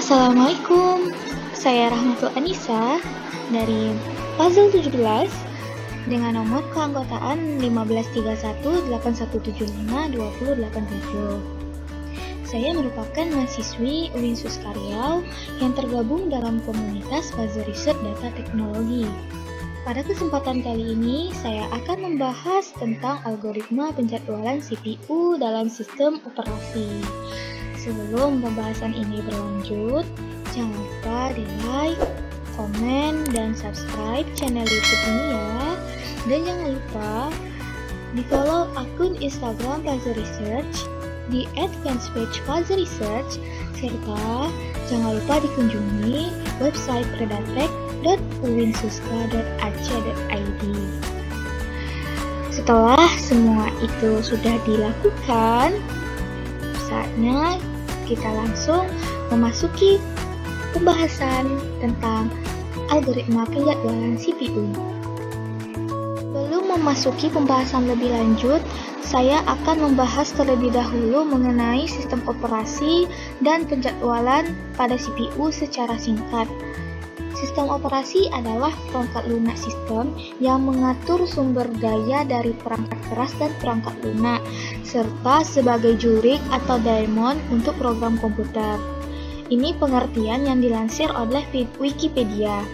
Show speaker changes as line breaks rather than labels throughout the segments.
Assalamualaikum, saya Rahmatul Anissa dari Puzzle 17 dengan nomor keanggotaan 153181752087. Saya merupakan mahasiswi UIN Suskaryau yang tergabung dalam komunitas Puzzle Research Data Teknologi. Pada kesempatan kali ini, saya akan membahas tentang algoritma penjadwalan CPU dalam sistem operasi. Sebelum pembahasan ini berlanjut, jangan lupa di like, komen, dan subscribe channel YouTube ini ya. Dan jangan lupa di follow akun Instagram Puzzle Research di @fanpage Puzzle Research, serta jangan lupa dikunjungi website redatek.uinsuska.ac.id. Setelah semua itu sudah dilakukan, saatnya kita langsung memasuki pembahasan tentang algoritma penjadwalan CPU. Sebelum memasuki pembahasan lebih lanjut, saya akan membahas terlebih dahulu mengenai sistem operasi dan penjadwalan pada CPU secara singkat. Sistem operasi adalah perangkat lunak sistem yang mengatur sumber daya dari perangkat keras dan perangkat lunak, serta sebagai jurik atau daemon untuk program komputer. Ini pengertian yang dilansir oleh Wikipedia.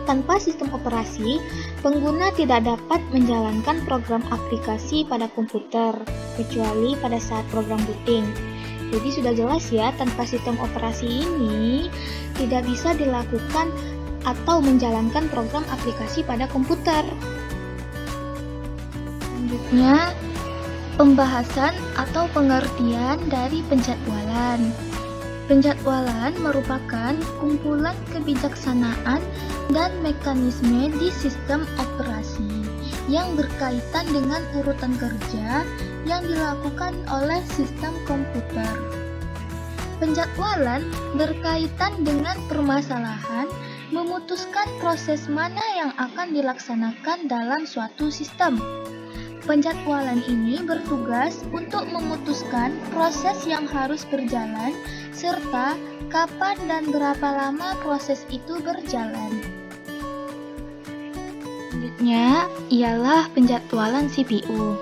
Tanpa sistem operasi, pengguna tidak dapat menjalankan program aplikasi pada komputer, kecuali pada saat program booting. Jadi sudah jelas ya, tanpa sistem operasi ini tidak bisa dilakukan atau menjalankan program aplikasi pada komputer. Selanjutnya, pembahasan atau pengertian dari penjadwalan. Penjadwalan merupakan kumpulan kebijaksanaan dan mekanisme di sistem operasi yang berkaitan dengan urutan kerja yang dilakukan oleh sistem komputer. Penjadwalan berkaitan dengan permasalahan memutuskan proses mana yang akan dilaksanakan dalam suatu sistem. Penjadwalan ini bertugas untuk memutuskan proses yang harus berjalan serta kapan dan berapa lama proses itu berjalan. Selanjutnya ialah penjadwalan CPU.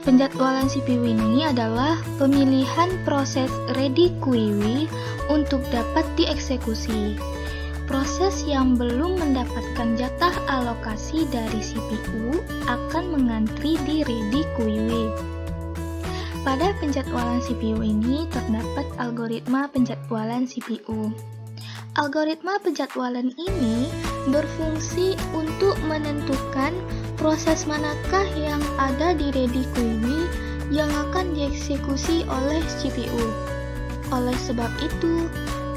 Penjadwalan CPU ini adalah pemilihan proses ready queue untuk dapat dieksekusi. Proses yang belum mendapatkan jatah alokasi dari CPU akan mengantri di ready queue. Pada penjadwalan CPU ini terdapat algoritma penjadwalan CPU. Algoritma penjadwalan ini berfungsi untuk menentukan proses manakah yang ada di ready queue yang akan dieksekusi oleh CPU. Oleh sebab itu,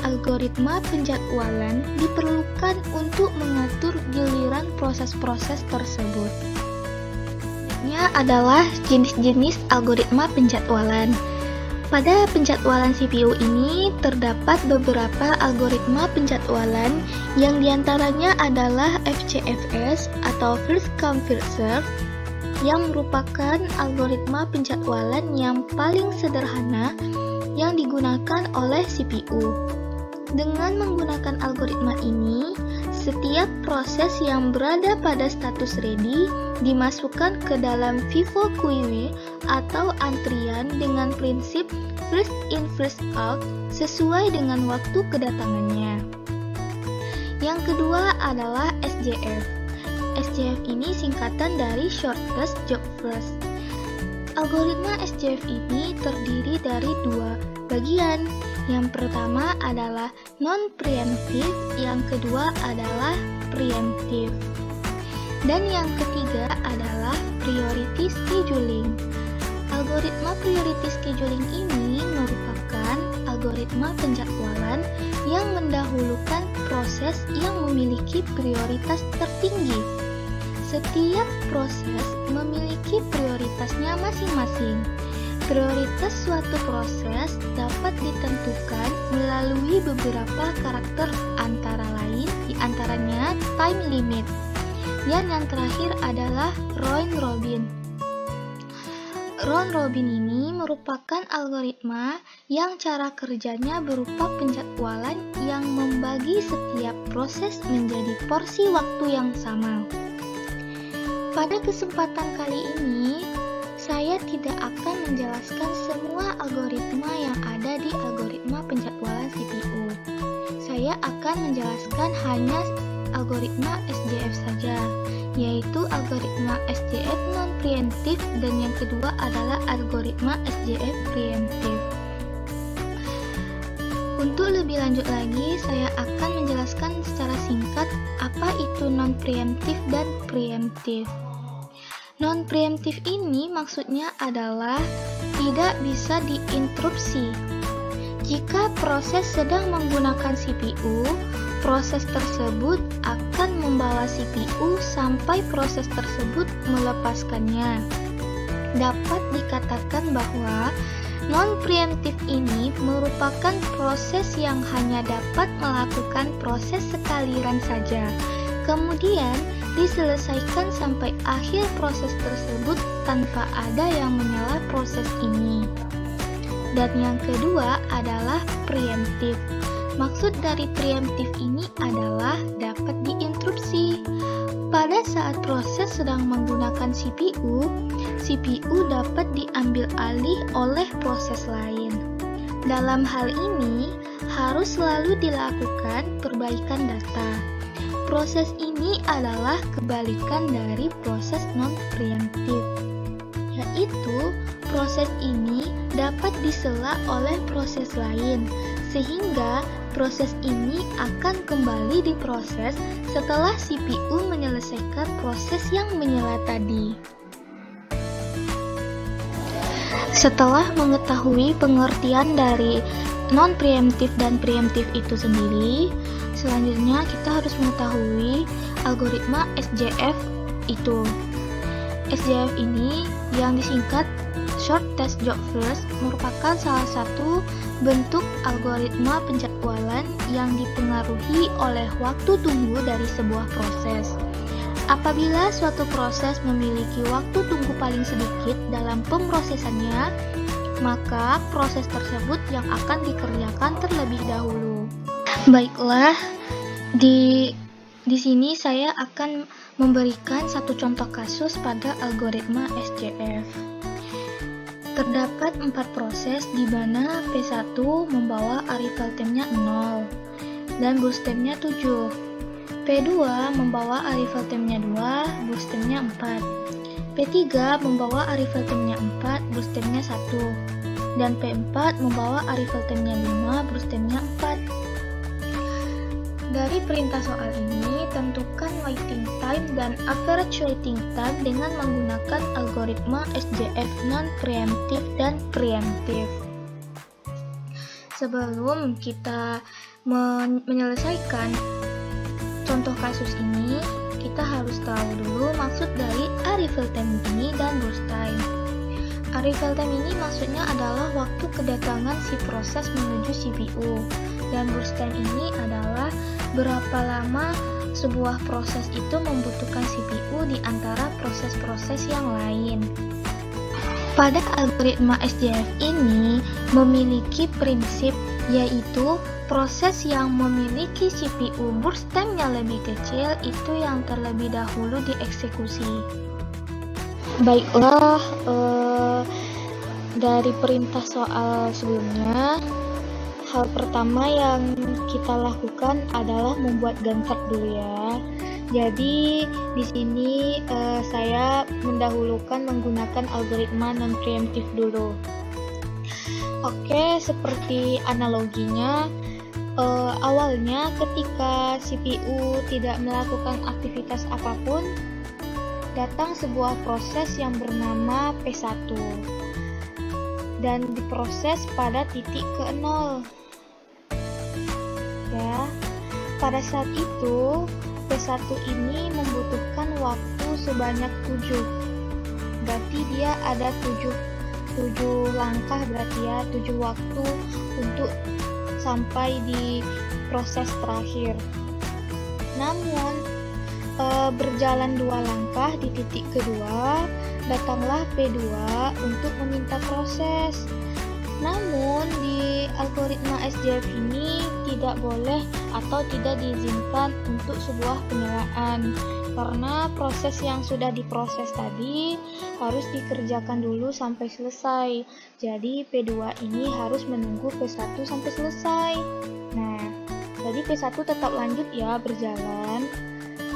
algoritma penjadwalan diperlukan untuk mengatur giliran proses-proses tersebut. Selanjutnya adalah jenis-jenis algoritma penjadwalan. Pada penjadwalan CPU ini terdapat beberapa algoritma penjadwalan yang diantaranya adalah FCFS atau First Come First Serve, yang merupakan algoritma penjadwalan yang paling sederhana yang digunakan oleh CPU. Dengan menggunakan algoritma ini, setiap proses yang berada pada status ready dimasukkan ke dalam FIFO queue atau antrian dengan prinsip first in first out sesuai dengan waktu kedatangannya. Yang kedua adalah SJF. SJF ini singkatan dari Shortest Job First. Algoritma SJF ini terdiri dari dua bagian. Yang pertama adalah non-preemptive, yang kedua adalah preemptive. Dan yang ketiga adalah priority scheduling. Algoritma priority scheduling ini merupakan algoritma penjadwalan yang mendahulukan proses yang memiliki prioritas tertinggi. Setiap proses memiliki prioritasnya masing-masing. Prioritas suatu proses dapat ditentukan melalui beberapa karakter antara lain, diantaranya time limit. Dan yang terakhir adalah round robin. Round robin ini merupakan algoritma yang cara kerjanya berupa penjadwalan yang membagi setiap proses menjadi porsi waktu yang sama. Pada kesempatan kali ini, saya tidak akan menjelaskan semua algoritma yang ada di algoritma penjadwalan CPU. Saya akan menjelaskan hanya algoritma SJF saja, yaitu algoritma SJF non-preemptive dan yang kedua adalah algoritma SJF preemptive. Untuk lebih lanjut lagi, saya akan menjelaskan secara singkat apa itu non-preemptive dan preemptive. Non-preemptive ini maksudnya adalah tidak bisa diinterupsi. Jika proses sedang menggunakan CPU, proses tersebut akan membawa CPU sampai proses tersebut melepaskannya. Dapat dikatakan bahwa non-preemptive ini merupakan proses yang hanya dapat melakukan proses sekaliran saja, kemudian diselesaikan sampai akhir proses tersebut tanpa ada yang menyela proses ini. Dan yang kedua adalah preemptive. Maksud dari preemptive ini adalah dapat diinterupsi. Pada saat proses sedang menggunakan CPU, CPU dapat diambil alih oleh proses lain. Dalam hal ini, harus selalu dilakukan perbaikan data. Proses ini adalah kebalikan dari proses non-preemptive, yaitu proses ini dapat disela oleh proses lain, sehingga proses ini akan kembali diproses setelah CPU menyelesaikan proses yang menyela tadi. Setelah mengetahui pengertian dari non-preemptive dan preemptive itu sendiri, selanjutnya kita harus mengetahui algoritma SJF itu. SJF ini yang disingkat Short Test Job First merupakan salah satu bentuk algoritma penjadwalan yang dipengaruhi oleh waktu tunggu dari sebuah proses. Apabila suatu proses memiliki waktu tunggu paling sedikit dalam pemrosesannya, maka proses tersebut yang akan dikerjakan terlebih dahulu. Baiklah, di sini saya akan memberikan satu contoh kasus pada algoritma SJF. Terdapat 4 proses di mana P1 membawa arrival time-nya 0 dan burst time-nya 7. P2 membawa arrival time-nya 2, burst time-nya 4. P3 membawa arrival time-nya 4, burst time-nya 1. Dan P4 membawa arrival time-nya 5, burst time-nya 4. Dari perintah soal ini, tentukan waiting time dan average waiting time dengan menggunakan algoritma SJF non-preemptive dan preemptive. Sebelum kita menyelesaikan contoh kasus ini, kita harus tahu dulu maksud dari arrival time ini dan burst time. Arrival time ini maksudnya adalah waktu kedatangan si proses menuju CPU, dan burst time ini adalah berapa lama sebuah proses itu membutuhkan CPU di antara proses-proses yang lain. Pada algoritma SJF ini memiliki prinsip, yaitu proses yang memiliki CPU burst time-nya lebih kecil itu yang terlebih dahulu dieksekusi. Baiklah, dari perintah soal sebelumnya, hal pertama yang kita lakukan adalah membuat Gantt chart dulu ya. Jadi di sini saya mendahulukan menggunakan algoritma non-preemptive dulu. Oke, seperti analoginya, awalnya ketika CPU tidak melakukan aktivitas apapun, datang sebuah proses yang bernama P1 dan diproses pada titik ke-0. Ya, pada saat itu P1 ini membutuhkan waktu sebanyak 7. Berarti dia ada 7 langkah, berarti ya 7 waktu untuk sampai di proses terakhir. Namun berjalan 2 langkah di titik kedua datanglah P2 untuk meminta proses. Namun di algoritma SJF ini tidak boleh atau tidak diizinkan untuk sebuah penyelaan, karena proses yang sudah diproses tadi harus dikerjakan dulu sampai selesai. Jadi P2 ini harus menunggu P1 sampai selesai. Nah, jadi P1 tetap lanjut ya berjalan.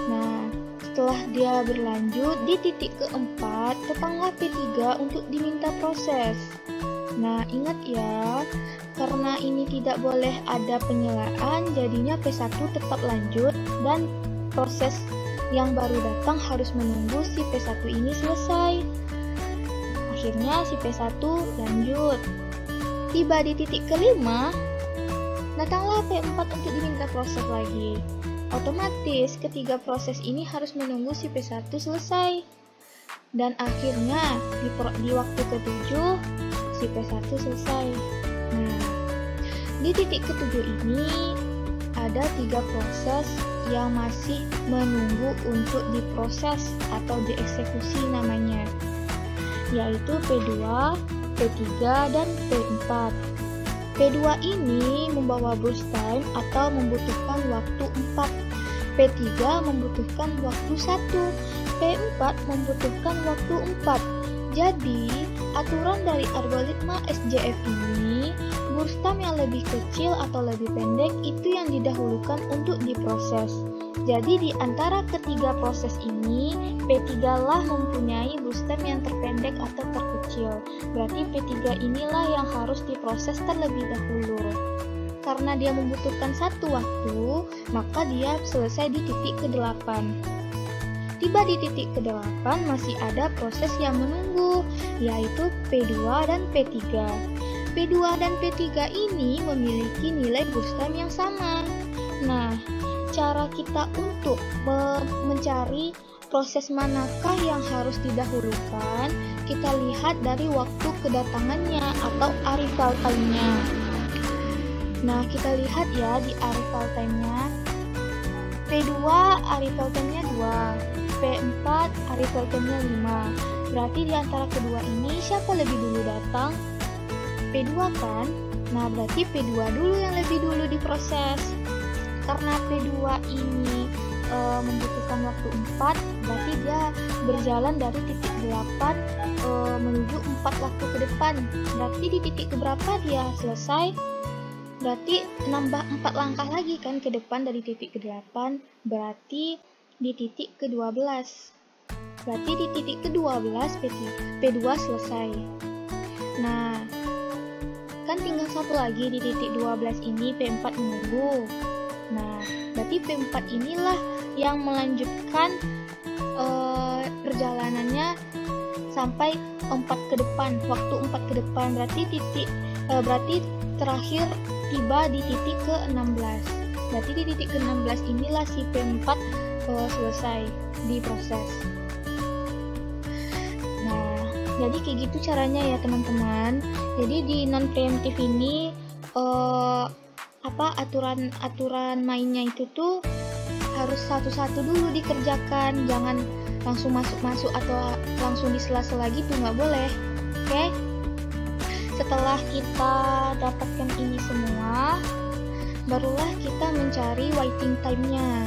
Nah, setelah dia berlanjut di titik keempat, datanglah P3 untuk diminta proses. Nah, ingat ya, karena ini tidak boleh ada penyelaan, jadinya P1 tetap lanjut dan proses yang baru datang harus menunggu si P1 ini selesai. Akhirnya si P1 lanjut. Tiba di titik kelima, datanglah P4 untuk diminta proses lagi. Otomatis ketiga proses ini harus menunggu si P1 selesai. Dan akhirnya di waktu ke-7 si P1 selesai. Nah, di titik ke-7 ini ada 3 proses yang masih menunggu untuk diproses atau dieksekusi namanya, yaitu P2, P3, dan P4. P2 ini membawa burst time atau membutuhkan waktu 4. P3 membutuhkan waktu 1. P4 membutuhkan waktu 4. Jadi, aturan dari algoritma SJF ini, burst time yang lebih kecil atau lebih pendek itu yang didahulukan untuk diproses. Jadi, di antara ketiga proses ini, P3 lah mempunyai burst time yang terpendek atau terkecil. Berarti P3 inilah yang harus diproses terlebih dahulu. Karena dia membutuhkan satu waktu, maka dia selesai di titik ke-8. Tiba di titik ke-8 masih ada proses yang menunggu, yaitu P2 dan P3. P2 dan P3 ini memiliki nilai burst time yang sama. Nah, cara kita untuk mencari proses manakah yang harus didahulukan, kita lihat dari waktu kedatangannya atau arrival time-nya. Nah, kita lihat ya di arrival time-nya. P2 arrival time-nya 2, P4 arrival time-nya 5. Berarti di antara kedua ini siapa lebih dulu datang? P2 kan? Nah, berarti P2 dulu yang lebih dulu diproses. Karena P2 ini membutuhkan waktu 4, berarti dia berjalan dari titik 8 menuju 4 waktu ke depan. Berarti di titik keberapa dia selesai? Berarti nambah 4 langkah lagi kan ke depan dari titik ke-8, berarti di titik ke-12. Berarti di titik ke-12 P2 selesai. Nah, kan tinggal satu lagi di titik 12 ini P4 menunggu. Nah, berarti P4 inilah yang melanjutkan perjalanannya sampai 4 ke depan, waktu 4 ke depan. Berarti terakhir tiba di titik ke-16. Berarti di titik ke-16 inilah si P4 selesai diproses. Nah, jadi kayak gitu caranya ya teman-teman. Jadi di non preemptive ini aturan mainnya itu tuh harus satu-satu dulu dikerjakan, jangan langsung masuk atau langsung di sela-sela gitu, nggak boleh. Oke? Setelah kita dapatkan ini semua, barulah kita mencari waiting time-nya.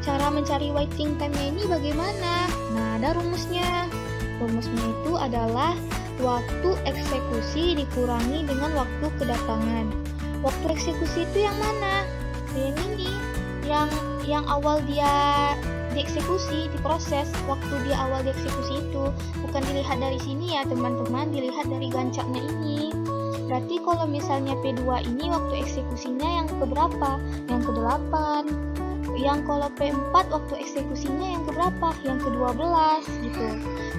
Cara mencari waiting time-nya ini bagaimana? Nah, ada rumusnya. Rumusnya itu adalah waktu eksekusi dikurangi dengan waktu kedatangan. Waktu eksekusi itu yang mana? Yang ini, yang awal dia dieksekusi, diproses. Waktu dia awal dieksekusi itu bukan dilihat dari sini ya teman-teman, dilihat dari gancaknya ini. Berarti kalau misalnya P2 ini waktu eksekusinya yang keberapa? Yang ke-8. Yang kalau P4 waktu eksekusinya yang keberapa? Yang ke-12 gitu.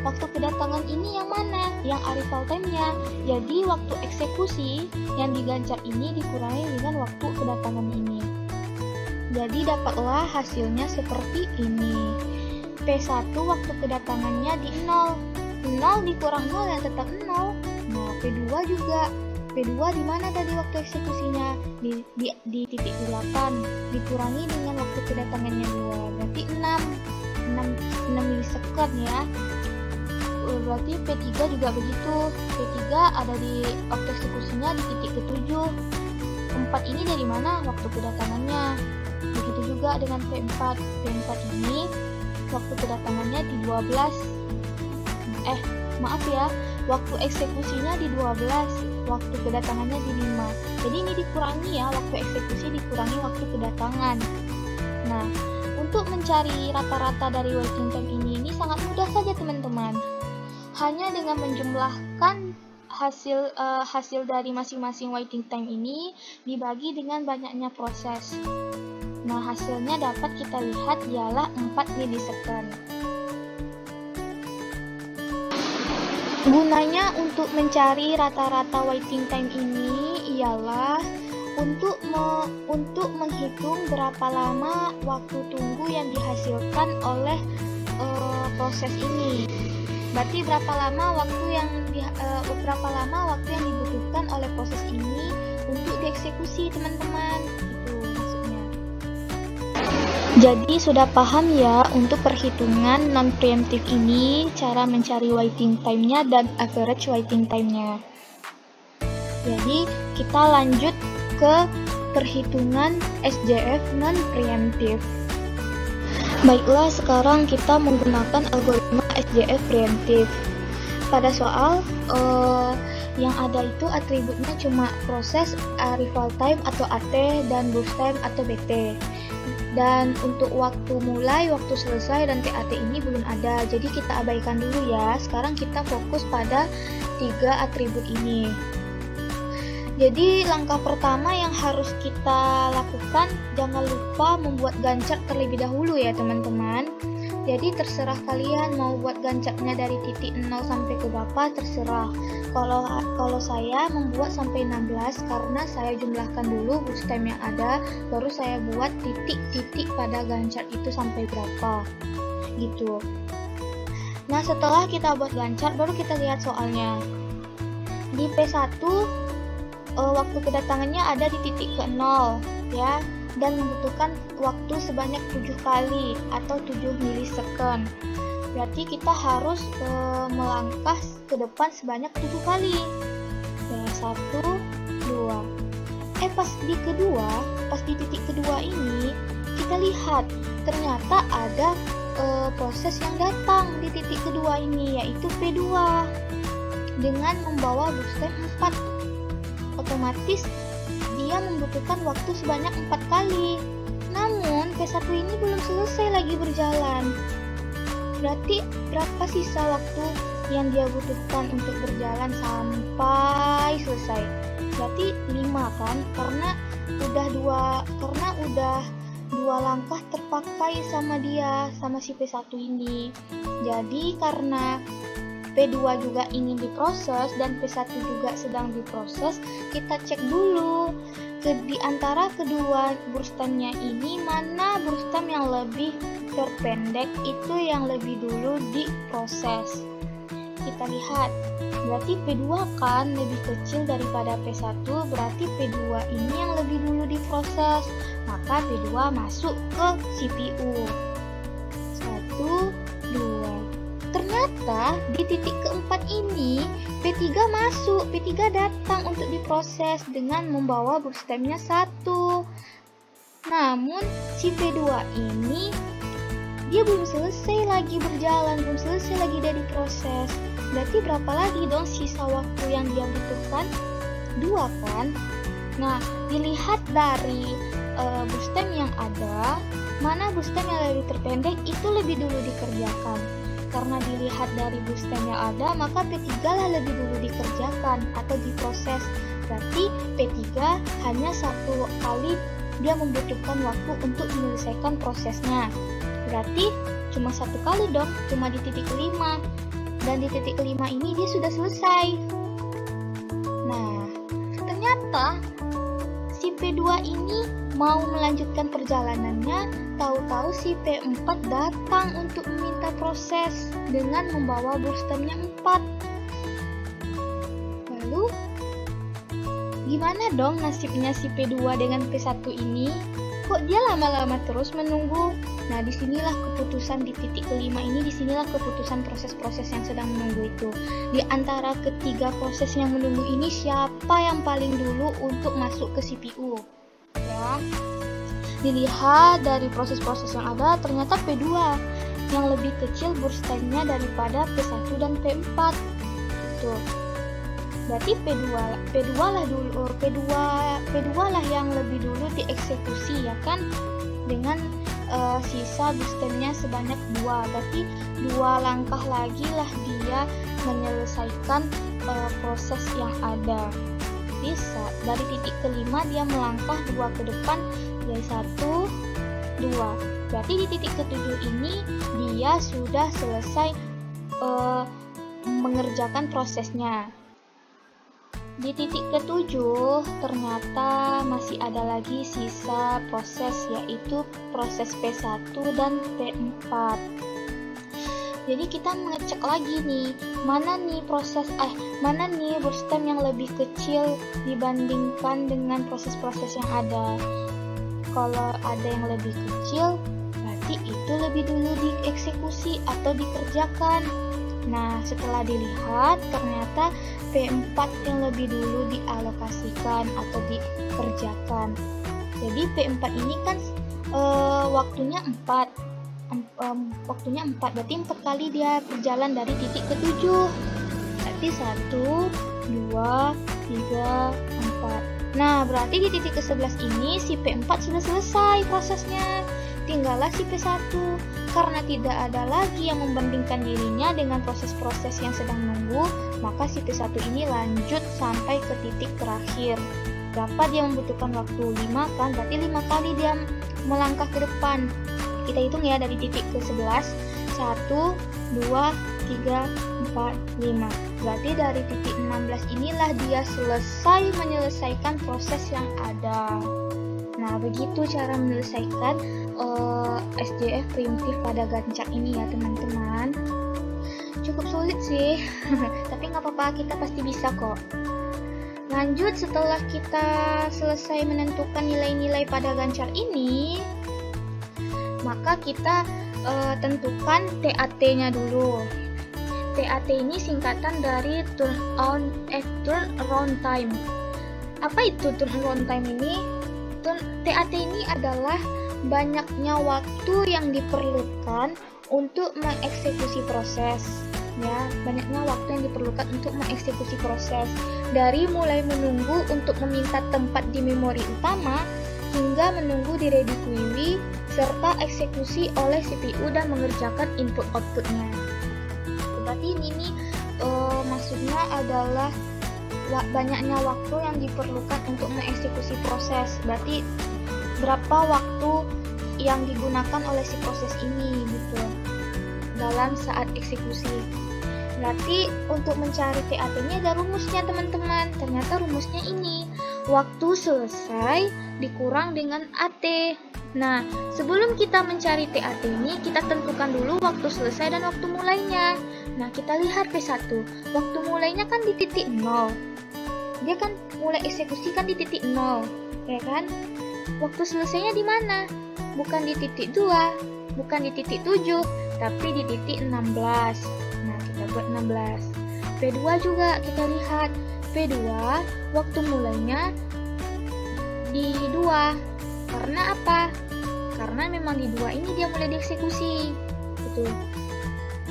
Waktu kedatangan ini yang mana? Yang arrival time-nya. Jadi waktu eksekusi yang digancap ini dikurangi dengan waktu kedatangan ini. Jadi dapatlah hasilnya seperti ini. P1 waktu kedatangannya di 0. 0 dikurang 0 yang tetap 0. Nah, P2 juga. P2 di mana tadi waktu eksekusinya? Di titik 8. Dikurangi dengan waktu kedatangannya 2. Berarti 6 milisecond ya. Berarti P3 juga begitu. P3 ada di waktu eksekusinya di titik ke-7. 4 ini dari mana? Waktu kedatangannya. Begitu juga dengan P4. P4 ini waktu kedatangannya di 12. Maaf ya, waktu eksekusinya di 12, waktu kedatangannya di 5. Jadi ini dikurangi ya, waktu eksekusi dikurangi waktu kedatangan. Nah, untuk mencari rata-rata dari waiting time ini sangat mudah saja teman-teman. Hanya dengan menjumlahkan hasil dari masing-masing waiting time ini dibagi dengan banyaknya proses. Nah, hasilnya dapat kita lihat ialah 4 milisecond. Gunanya untuk mencari rata-rata waiting time ini ialah untuk menghitung berapa lama waktu tunggu yang dihasilkan oleh proses ini. Berarti berapa lama waktu yang dibutuhkan oleh proses ini untuk dieksekusi, teman-teman. Itu maksudnya. Jadi sudah paham ya untuk perhitungan non-preemptive ini, cara mencari waiting time-nya dan average waiting time-nya. Jadi kita lanjut ke perhitungan SJF non-preemptive. Baiklah, sekarang kita menggunakan algoritma SJF preemptive. Pada soal yang ada itu atributnya cuma proses, arrival time atau AT, dan burst time atau BT. Dan untuk waktu mulai, waktu selesai, dan TAT ini belum ada, jadi kita abaikan dulu ya. Sekarang kita fokus pada 3 atribut ini. Jadi langkah pertama yang harus kita lakukan, jangan lupa membuat gancar terlebih dahulu ya teman-teman. Jadi terserah kalian mau buat gancarnya dari titik 0 sampai ke berapa, terserah. Kalau saya membuat sampai 16 karena saya jumlahkan dulu burst time yang ada, baru saya buat titik-titik pada gancar itu sampai berapa gitu. Nah, setelah kita buat gancar baru kita lihat soalnya. Di P1 waktu kedatangannya ada di titik ke-0 ya, dan membutuhkan waktu sebanyak 7 kali atau 7 milisecond. Berarti kita harus melangkah ke depan sebanyak 7 kali. Ya, 1, 2. Pas di titik kedua ini kita lihat ternyata ada proses yang datang di titik kedua ini, yaitu P2 dengan membawa burst time 4. Otomatis dia membutuhkan waktu sebanyak 4 kali. Namun P1 ini belum selesai lagi berjalan. Berarti berapa sisa waktu yang dia butuhkan untuk berjalan sampai selesai? Berarti 5 kan? Karena udah dua langkah terpakai sama si P1 ini. Jadi karena P2 juga ingin diproses dan P1 juga sedang diproses, kita cek dulu di antara kedua burst time-nya ini mana burst time yang lebih terpendek, itu yang lebih dulu diproses. Kita lihat, berarti P2 kan lebih kecil daripada P1, berarti P2 ini yang lebih dulu diproses, maka P2 masuk ke CPU. 1, 2. Ternyata di titik keempat ini P3 masuk, P3 datang untuk diproses dengan membawa burst time-nya 1. Namun si P2 ini dia belum selesai lagi berjalan, belum selesai lagi dari proses. Berarti berapa lagi dong sisa waktu yang dia butuhkan? 2 kan? Nah, dilihat dari burst time yang ada, mana burst time yang lebih terpendek itu lebih dulu dikerjakan. Karena dilihat dari burst time yang ada, maka P3 lah lebih dulu dikerjakan atau diproses. Berarti P3 hanya 1 kali dia membutuhkan waktu untuk menyelesaikan prosesnya. Berarti cuma 1 kali dong, cuma di titik kelima. Dan di titik kelima ini dia sudah selesai. Nah, ternyata si P2 ini mau melanjutkan perjalanannya, tahu-tahu si P4 datang untuk meminta proses dengan membawa burst time-nya 4. Lalu, gimana dong nasibnya si P2 dengan P1 ini? Kok dia lama-lama terus menunggu? Nah, disinilah keputusan di titik kelima ini, disinilah keputusan proses-proses yang sedang menunggu itu. Di antara ketiga proses yang menunggu ini, siapa yang paling dulu untuk masuk ke CPU? Ya, dilihat dari proses-proses yang ada, ternyata P2 yang lebih kecil burst time-nya daripada P1 dan P4. Gitu. Berarti P2 lah yang lebih dulu dieksekusi, ya kan? Dengan sisa burst time-nya sebanyak 2. Berarti 2 langkah lagi lah dia menyelesaikan proses yang ada. Bisa dari titik kelima dia melangkah 2 ke depan, dari 1, 2. Berarti di titik ketujuh ini dia sudah selesai mengerjakan prosesnya. Di titik ketujuh ternyata masih ada lagi sisa proses, yaitu proses P1 dan P4. Jadi kita mengecek lagi nih, mana nih burst time yang lebih kecil dibandingkan dengan proses-proses yang ada. Kalau ada yang lebih kecil, berarti itu lebih dulu dieksekusi atau dikerjakan. Nah, setelah dilihat, ternyata P4 yang lebih dulu dialokasikan atau dikerjakan. Jadi P4 ini kan waktunya 4. Berarti 4 kali dia berjalan dari titik ke-7. Berarti 1, 2, 3, 4. Nah, berarti di titik ke-11 ini si P4 sudah selesai prosesnya. Tinggallah si P1. Karena tidak ada lagi yang membandingkan dirinya dengan proses-proses yang sedang menunggu, maka si P1 ini lanjut sampai ke titik terakhir. Berapa dia membutuhkan waktu? 5 kan? Berarti 5 kali dia melangkah ke depan. Kita hitung ya dari titik ke-11. 1, 2, 3, 4, 5. Berarti dari titik 16 inilah dia selesai menyelesaikan proses yang ada. Nah, begitu cara menyelesaikan SJF primitif pada gancak ini ya teman-teman. Cukup sulit sih, tapi nggak apa-apa, kita pasti bisa kok. Lanjut, setelah kita selesai menentukan nilai-nilai pada gancar ini, maka kita tentukan TAT-nya dulu. TAT ini singkatan dari turn around time. Apa itu turn around time ini? TAT ini adalah banyaknya waktu yang diperlukan untuk mengeksekusi proses. Ya, banyaknya waktu yang diperlukan untuk mengeksekusi proses. Dari mulai menunggu untuk meminta tempat di memori utama hingga menunggu di ready queue serta eksekusi oleh CPU dan mengerjakan input outputnya. Berarti ini maksudnya adalah banyaknya waktu yang diperlukan untuk mengeksekusi proses. Berarti berapa waktu yang digunakan oleh si proses ini gitu dalam saat eksekusi. Berarti untuk mencari TAT-nya ada rumusnya teman-teman. Ternyata rumusnya ini, waktu selesai dikurang dengan AT. Nah, sebelum kita mencari TAT ini, kita tentukan dulu waktu selesai dan waktu mulainya. Nah, kita lihat P1. Waktu mulainya kan di titik 0. Dia kan mulai eksekusi kan di titik 0, ya kan? Waktu selesainya di mana? Bukan di titik 2, bukan di titik 7, tapi di titik 16. Nah, kita buat 16. P2 juga kita lihat. P2 waktu mulainya di 2. Karena apa? Karena memang di 2 ini dia mulai dieksekusi. Gitu.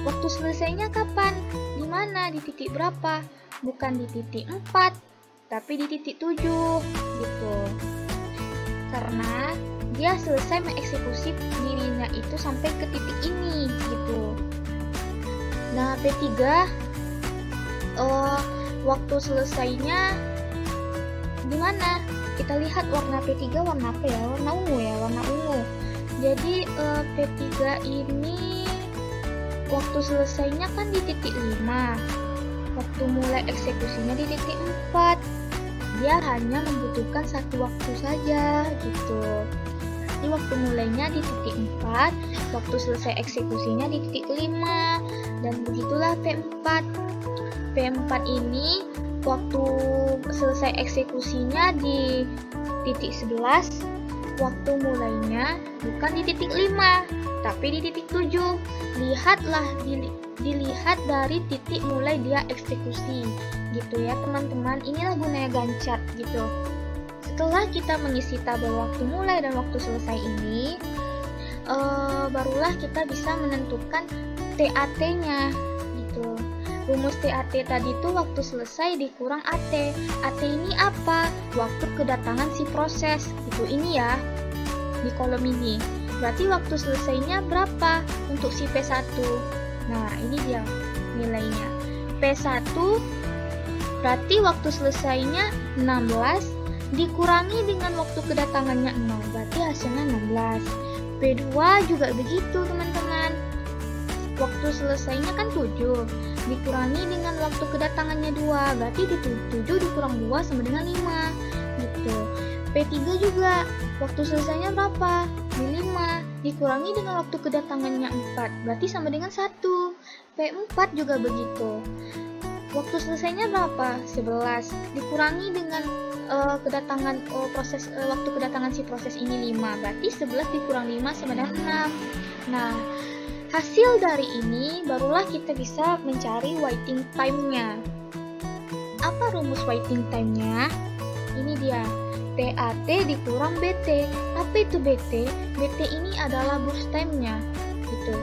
Waktu selesainya kapan? Di mana? Di titik berapa? Bukan di titik 4, tapi di titik 7 gitu. Karena dia selesai mengeksekusi dirinya itu sampai ke titik ini gitu. Nah, P3 waktu selesainya di mana? Kita lihat warna P3 warna apa ya? Warna ungu ya, warna ungu. Jadi P3 ini waktu selesainya kan di titik 5. Waktu mulai eksekusinya di titik 4. Dia hanya membutuhkan satu waktu saja gitu. Jadi waktu mulainya di titik 4, waktu selesai eksekusinya di titik 5, dan begitulah P4. P4 ini waktu selesai eksekusinya di titik 11, waktu mulainya bukan di titik 5, tapi di titik 7. Dilihat dari titik mulai dia eksekusi, gitu ya teman-teman. Inilah gunanya Gantt chart gitu. Setelah kita mengisi tabel waktu mulai dan waktu selesai ini, barulah kita bisa menentukan TAT-nya gitu. Rumus TAT tadi itu waktu selesai dikurang AT. AT ini apa? Waktu kedatangan si proses. Itu ini ya, di kolom ini. Berarti waktu selesainya berapa untuk si P1? Nah, ini dia nilainya. P1 berarti waktu selesainya 16 dikurangi dengan waktu kedatangannya 0. Berarti hasilnya 16. P2 juga begitu, teman-teman. Waktu selesainya kan 7 dikurangi dengan waktu kedatangannya 2, berarti di 7 dikurang 2 sama dengan 5 gitu. P3 juga waktu selesainya berapa? Di 5 dikurangi dengan waktu kedatangannya 4, berarti sama dengan 1. P4 juga begitu. Waktu selesainya berapa? 11 dikurangi dengan waktu kedatangan si proses ini 5, berarti 11 dikurang 5 sama dengan 6. Nah, hasil dari ini barulah kita bisa mencari waiting time-nya. Apa rumus waiting time-nya? Ini dia, TAT dikurang BT. Apa itu BT? BT ini adalah burst time-nya, gitu.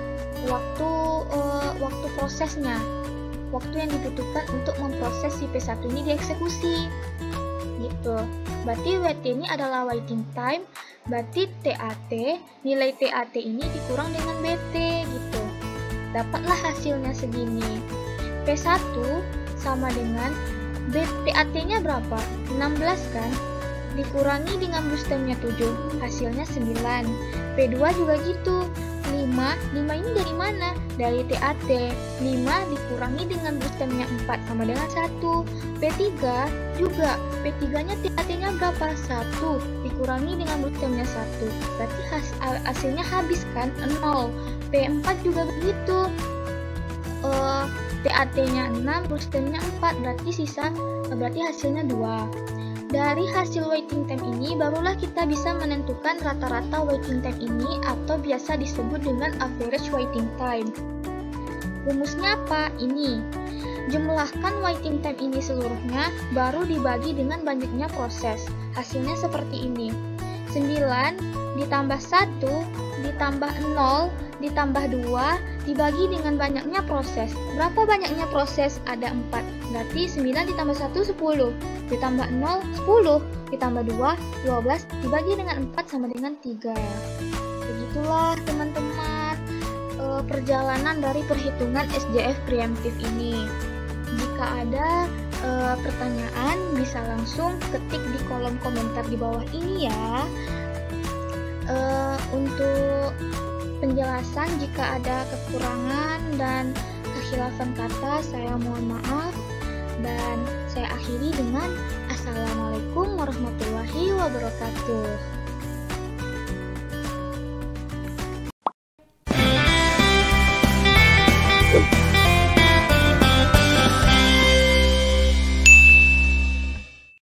Waktu prosesnya, waktu yang dibutuhkan untuk memproses si P1 ini dieksekusi, gitu. Berarti WT ini adalah waiting time. Berarti TAT, nilai TAT ini dikurang dengan BT gitu. Dapatlah hasilnya segini. P1 sama dengan TAT-nya berapa? 16 kan? Dikurangi dengan burst time-nya 7, hasilnya 9. P2 juga gitu. 5 ini dari mana? Dari TAT. 5 dikurangi dengan burst time-nya 4 sama dengan 1. P3 juga. P3-nya TAT-nya berapa? 1 dikurangi dengan burst time-nya 1. Berarti hasilnya habis kan? 0. P4 juga begitu. TAT-nya 6, burst time-nya 4, berarti hasilnya 2. Dari hasil waiting time ini barulah kita bisa menentukan rata-rata waiting time ini atau biasa disebut dengan average waiting time. Rumusnya apa? Ini. Jumlahkan waiting time ini seluruhnya baru dibagi dengan banyaknya proses. Hasilnya seperti ini. 9 ditambah 1 ditambah 0 ditambah 2 dibagi dengan banyaknya proses. Berapa banyaknya proses? Ada 4. Berarti 9 ditambah 1 10 ditambah 0 10 ditambah 2 12 dibagi dengan 4 sama dengan 3. Begitulah teman-teman perjalanan dari perhitungan SJF preemptif ini. Jika ada pertanyaan bisa langsung ketik di kolom komentar di bawah ini ya. Untuk penjelasan jika ada kekurangan dan kekhilafan kata saya mohon maaf, dan saya akhiri dengan Assalamualaikum warahmatullahi wabarakatuh.